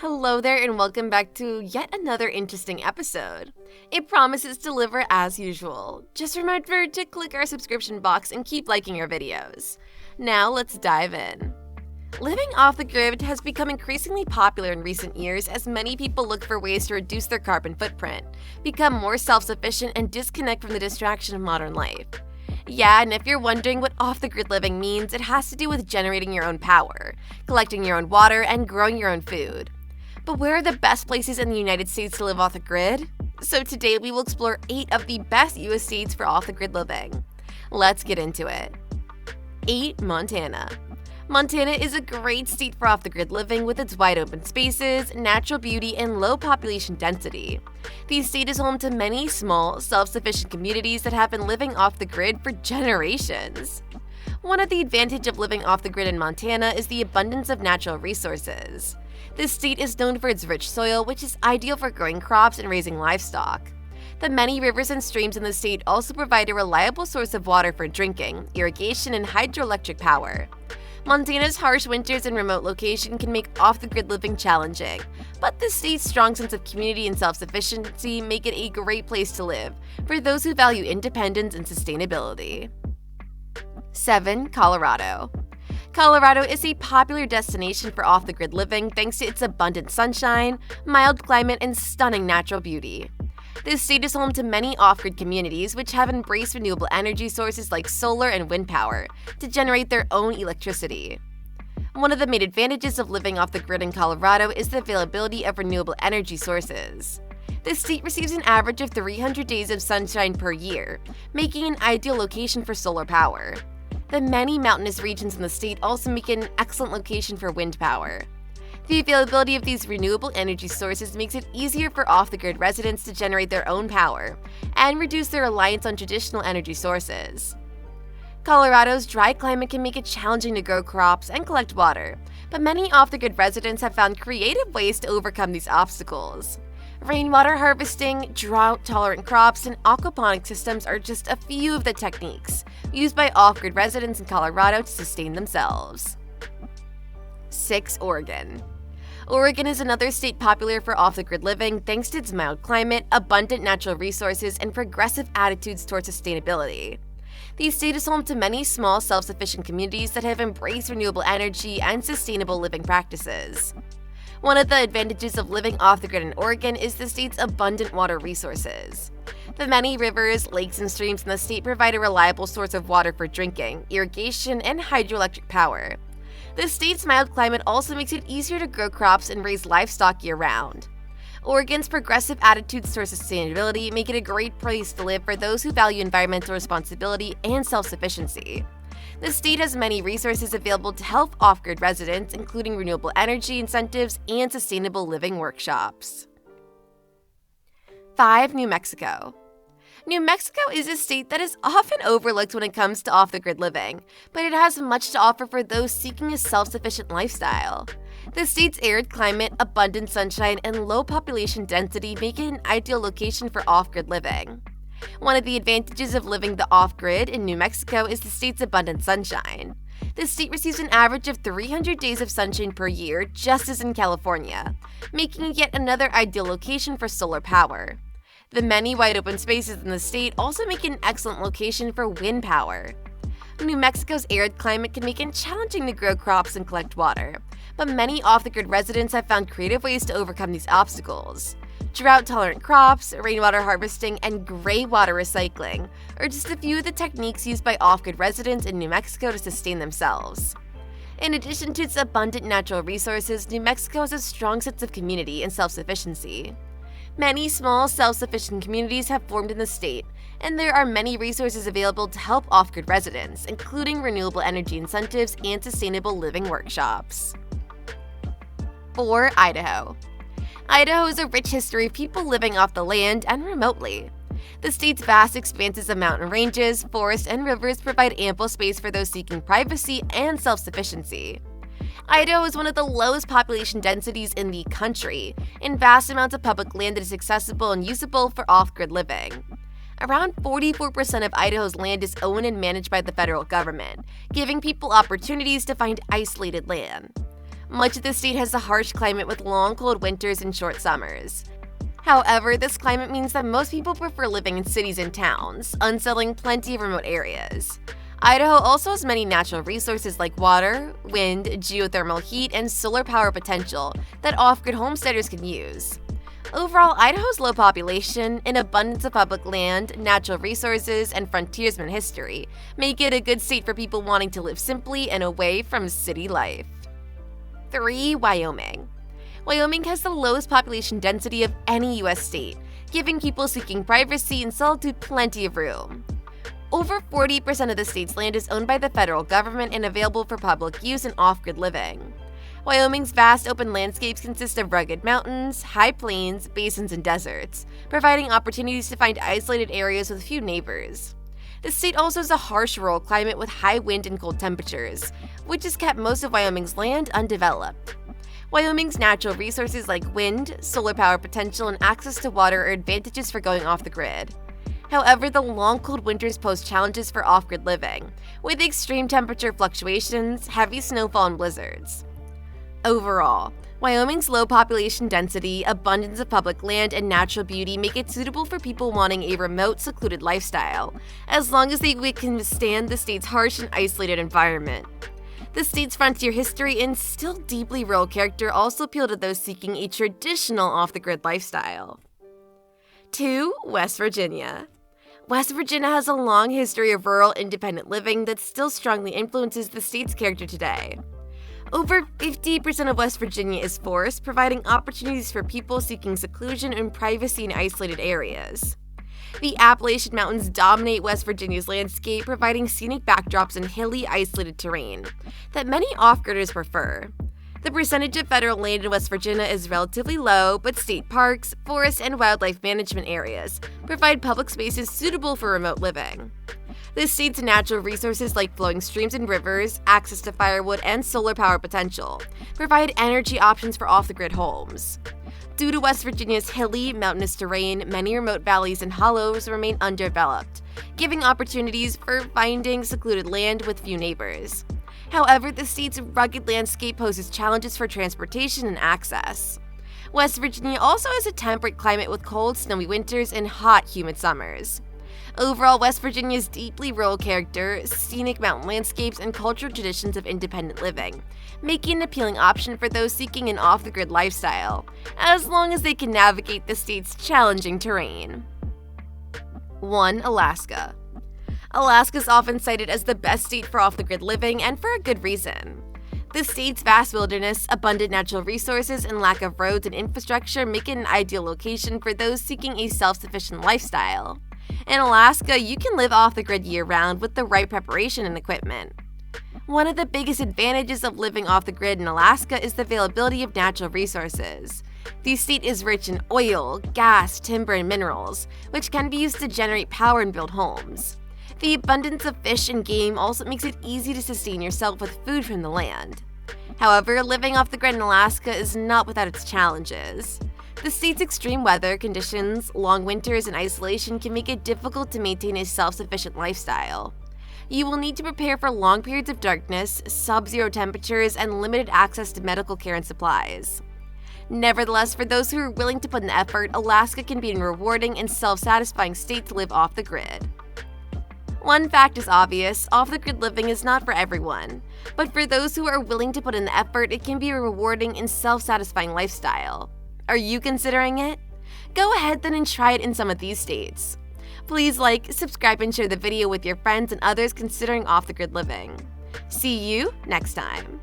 Hello there, and welcome back to yet another interesting episode. It promises to deliver as usual. Just remember to click our subscription box and keep liking our videos. Now let's dive in. Living off the grid has become increasingly popular in recent years as many people look for ways to reduce their carbon footprint, become more self-sufficient, and disconnect from the distraction of modern life. Yeah, and if you're wondering what off-the-grid living means, it has to do with generating your own power, collecting your own water, and growing your own food. But where are the best places in the United States to live off the grid? So today we will explore 8 of the best US states for off-the-grid living. Let's get into it. 8. Montana. Montana is a great state for off-the-grid living with its wide open spaces, natural beauty, and low population density. The state is home to many small, self-sufficient communities that have been living off the grid for generations. One of the advantages of living off the grid in Montana is the abundance of natural resources. This state is known for its rich soil, which is ideal for growing crops and raising livestock. The many rivers and streams in the state also provide a reliable source of water for drinking, irrigation, and hydroelectric power. Montana's harsh winters and remote location can make off-the-grid living challenging, but the state's strong sense of community and self-sufficiency make it a great place to live for those who value independence and sustainability. 7. Colorado. Colorado is a popular destination for off-the-grid living thanks to its abundant sunshine, mild climate, and stunning natural beauty. This state is home to many off-grid communities which have embraced renewable energy sources like solar and wind power to generate their own electricity. One of the main advantages of living off the grid in Colorado is the availability of renewable energy sources. This state receives an average of 300 days of sunshine per year, making an ideal location for solar power. The many mountainous regions in the state also make it an excellent location for wind power. The availability of these renewable energy sources makes it easier for off-the-grid residents to generate their own power and reduce their reliance on traditional energy sources. Colorado's dry climate can make it challenging to grow crops and collect water, but many off-the-grid residents have found creative ways to overcome these obstacles. Rainwater harvesting, drought-tolerant crops, and aquaponic systems are just a few of the techniques used by off-grid residents in Colorado to sustain themselves. 6. Oregon. Oregon is another state popular for off-the-grid living thanks to its mild climate, abundant natural resources, and progressive attitudes towards sustainability. The state is home to many small, self-sufficient communities that have embraced renewable energy and sustainable living practices. One of the advantages of living off the grid in Oregon is the state's abundant water resources. The many rivers, lakes, and streams in the state provide a reliable source of water for drinking, irrigation, and hydroelectric power. The state's mild climate also makes it easier to grow crops and raise livestock year-round. Oregon's progressive attitudes towards sustainability make it a great place to live for those who value environmental responsibility and self-sufficiency. The state has many resources available to help off-grid residents, including renewable energy incentives and sustainable living workshops. 5. New Mexico. New Mexico is a state that is often overlooked when it comes to off-the-grid living, but it has much to offer for those seeking a self-sufficient lifestyle. The state's arid climate, abundant sunshine, and low population density make it an ideal location for off-grid living. One of the advantages of living the off-grid in New Mexico is the state's abundant sunshine. The state receives an average of 300 days of sunshine per year, just as in California, making it yet another ideal location for solar power. The many wide open spaces in the state also make it an excellent location for wind power. New Mexico's arid climate can make it challenging to grow crops and collect water, but many off-the-grid residents have found creative ways to overcome these obstacles. Drought-tolerant crops, rainwater harvesting, and gray water recycling are just a few of the techniques used by off-grid residents in New Mexico to sustain themselves. In addition to its abundant natural resources, New Mexico has a strong sense of community and self-sufficiency. Many small, self-sufficient communities have formed in the state, and there are many resources available to help off-grid residents, including renewable energy incentives and sustainable living workshops. 4. Idaho. Idaho has a rich history of people living off the land and remotely. The state's vast expanses of mountain ranges, forests, and rivers provide ample space for those seeking privacy and self-sufficiency. Idaho is one of the lowest population densities in the country, and vast amounts of public land that is accessible and usable for off-grid living. Around 44% of Idaho's land is owned and managed by the federal government, giving people opportunities to find isolated land. Much of the state has a harsh climate with long, cold winters and short summers. However, this climate means that most people prefer living in cities and towns, unsettling plenty of remote areas. Idaho also has many natural resources like water, wind, geothermal heat, and solar power potential that off-grid homesteaders can use. Overall, Idaho's low population, an abundance of public land, natural resources, and frontiersman history make it a good state for people wanting to live simply and away from city life. 3. Wyoming. Wyoming has the lowest population density of any U.S. state, giving people seeking privacy and solitude plenty of room. Over 40% of the state's land is owned by the federal government and available for public use and off-grid living. Wyoming's vast open landscapes consist of rugged mountains, high plains, basins, and deserts, providing opportunities to find isolated areas with few neighbors. The state also has a harsh rural climate with high wind and cold temperatures, which has kept most of Wyoming's land undeveloped. Wyoming's natural resources like wind, solar power potential, and access to water are advantages for going off the grid. However, the long cold winters pose challenges for off-grid living, with extreme temperature fluctuations, heavy snowfall, and blizzards. Overall, Wyoming's low population density, abundance of public land, and natural beauty make it suitable for people wanting a remote, secluded lifestyle, as long as they can withstand the state's harsh and isolated environment. The state's frontier history and still deeply rural character also appeal to those seeking a traditional off-the-grid lifestyle. 2. West Virginia. West Virginia has a long history of rural, independent living that still strongly influences the state's character today. Over 50% of West Virginia is forest, providing opportunities for people seeking seclusion and privacy in isolated areas. The Appalachian Mountains dominate West Virginia's landscape, providing scenic backdrops and hilly, isolated terrain that many off-gridders prefer. The percentage of federal land in West Virginia is relatively low, but state parks, forest, and wildlife management areas provide public spaces suitable for remote living. The state's natural resources like flowing streams and rivers, access to firewood, and solar power potential provide energy options for off-the-grid homes. Due to West Virginia's hilly, mountainous terrain, many remote valleys and hollows remain undeveloped, giving opportunities for finding secluded land with few neighbors. However, the state's rugged landscape poses challenges for transportation and access. West Virginia also has a temperate climate with cold, snowy winters and hot, humid summers. Overall, West Virginia's deeply rural character, scenic mountain landscapes, and cultural traditions of independent living make it an appealing option for those seeking an off-the-grid lifestyle, as long as they can navigate the state's challenging terrain. 1. Alaska. Alaska is often cited as the best state for off-the-grid living, and for a good reason. The state's vast wilderness, abundant natural resources, and lack of roads and infrastructure make it an ideal location for those seeking a self-sufficient lifestyle. In Alaska, you can live off the grid year-round with the right preparation and equipment. One of the biggest advantages of living off the grid in Alaska is the availability of natural resources. The state is rich in oil, gas, timber, and minerals, which can be used to generate power and build homes. The abundance of fish and game also makes it easy to sustain yourself with food from the land. However, living off the grid in Alaska is not without its challenges. The state's extreme weather conditions, long winters, and isolation can make it difficult to maintain a self-sufficient lifestyle. You will need to prepare for long periods of darkness, sub-zero temperatures, and limited access to medical care and supplies. Nevertheless, for those who are willing to put in the effort, Alaska can be a rewarding and self-satisfying state to live off the grid. One fact is obvious: off-the-grid living is not for everyone. But for those who are willing to put in the effort, it can be a rewarding and self-satisfying lifestyle. Are you considering it? Go ahead then and try it in some of these states. Please like, subscribe, and share the video with your friends and others considering off-the-grid living. See you next time.